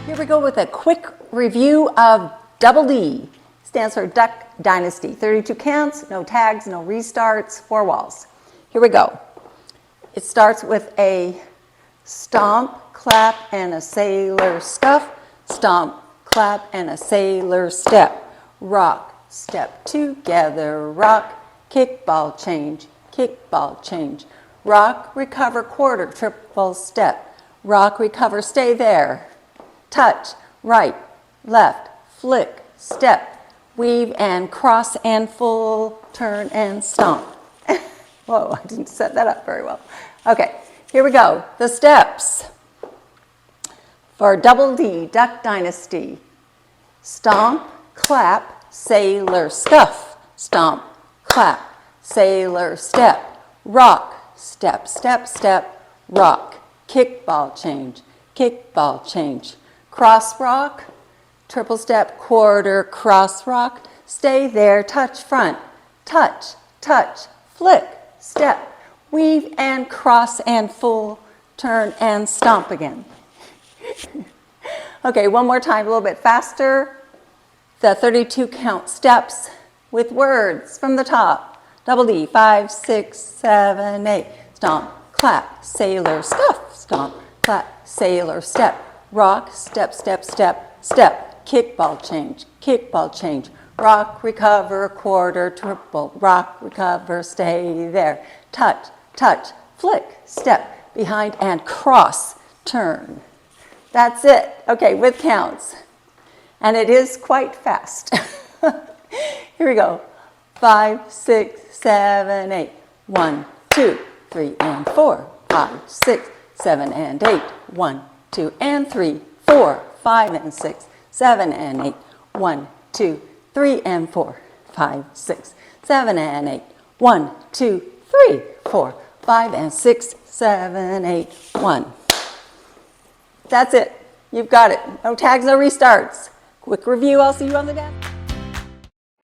Here we go with a quick review of Double D. Stands for Duck Dynasty. 32 counts, no tags, no restarts, 4 walls. Here we go. It starts with a stomp, clap, and a sailor scuff. Stomp, clap, and a sailor step. Rock, step together, rock, kickball change, kickball change. Rock, recover, quarter, triple step. Rock, recover, stay there. Touch, right, left, flick, step. Weave and cross and full, turn and stomp. Whoa, I didn't set that up very well. Okay, here we go. The steps for Double D, Duck Dynasty. Stomp, clap, sailor scuff. Stomp, clap, sailor step. Rock, step, step, step, rock. Kickball change, kickball change. Cross rock, triple step, quarter, cross rock. Stay there, touch front, touch, touch, flick, step. Weave and cross and full, turn and stomp again. Okay, one more time, a little bit faster. The 32 count steps with words from the top. Double D, 5, 6, 7, 8. Stomp, clap, sailor, scuff. Stomp, clap, sailor, step. Rock, step, step, step, step. Kickball change, kickball change. Rock, recover, quarter, triple. Rock, recover, stay there. Touch, touch, flick, step. Behind and cross, turn. That's it. Okay, with counts. And it is quite fast. Here we go. 5, 6, 7, 8. 1, 2, 3, and 4. 5, 6, 7, and 8. 1, 2, and 3, 4, 5, and 6, 7, and 8. 1, 2, 3, and 4. 5, 6, 7, and 8. 1, 2, 3, 4, 5, and 6, 7, 8. 1. That's it. You've got it. No tags, no restarts. Quick review. I'll see you on the desk.